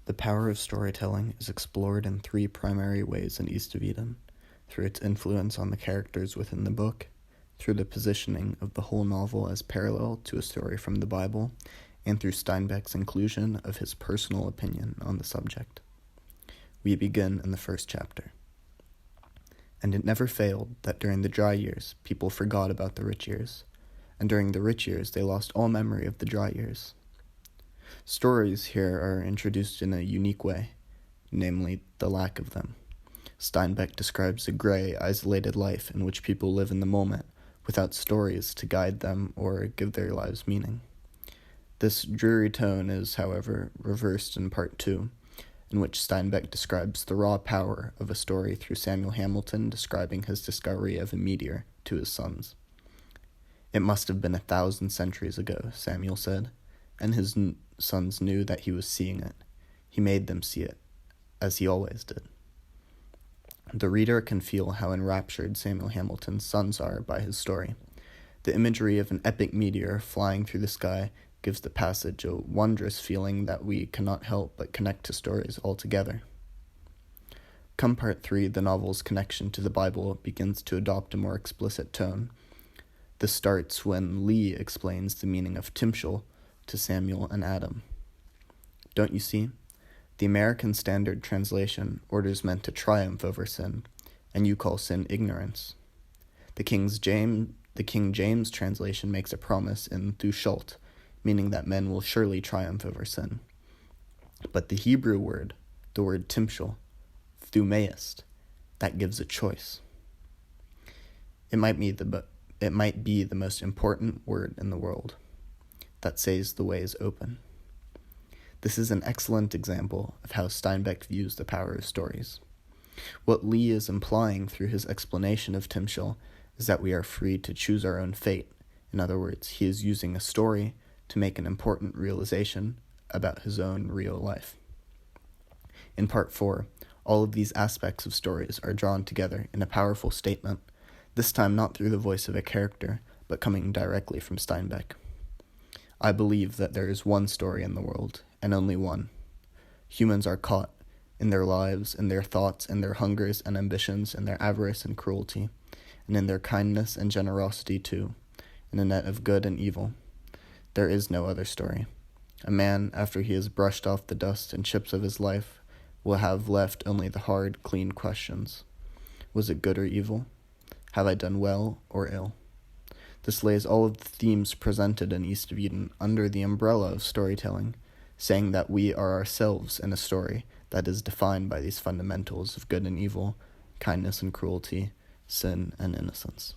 The power of storytelling is explored in three primary ways in East of Eden: through its influence on the characters within the book, through the positioning of the whole novel as parallel to a story from the Bible, and through Steinbeck's inclusion of his personal opinion on the subject. We begin in the first chapter. And it never failed that during the dry years people forgot about the rich years, and during the rich years they lost all memory of the dry years. Stories here are introduced in a unique way, namely the lack of them. Steinbeck describes a gray, isolated life in which people live in the moment, without stories to guide them or give their lives meaning. This dreary tone is, however, reversed in Part 2, in which Steinbeck describes the raw power of a story through Samuel Hamilton describing his discovery of a meteor to his sons. "It must have been 1,000 centuries ago," Samuel said, and his sons knew that he was seeing it. He made them see it, as he always did. The reader can feel how enraptured Samuel Hamilton's sons are by his story. The imagery of an epic meteor flying through the sky gives the passage a wondrous feeling that we cannot help but connect to stories altogether. Come Part 3, the novel's connection to the Bible begins to adopt a more explicit tone. This starts when Lee explains the meaning of Timshel to Samuel and Adam. "Don't you see? The American Standard Translation orders men to triumph over sin, and you call sin ignorance. The King James translation makes a promise in Thou shalt, meaning that men will surely triumph over sin. But the Hebrew word, the word Timshel, Thou mayest, that gives a choice. It might be the most important word in the world, that says the way is open." This is an excellent example of how Steinbeck views the power of stories. What Lee is implying through his explanation of Timshel is that we are free to choose our own fate. In other words, he is using a story to make an important realization about his own real life. In Part 4, all of these aspects of stories are drawn together in a powerful statement, this time not through the voice of a character, but coming directly from Steinbeck. "I believe that there is one story in the world, and only one. Humans are caught, in their lives, in their thoughts, in their hungers and ambitions, in their avarice and cruelty, and in their kindness and generosity too, in a net of good and evil. There is no other story. A man, after he has brushed off the dust and chips of his life, will have left only the hard, clean questions. Was it good or evil? Have I done well or ill?" This lays all of the themes presented in East of Eden under the umbrella of storytelling, saying that we are ourselves in a story that is defined by these fundamentals of good and evil, kindness and cruelty, sin and innocence.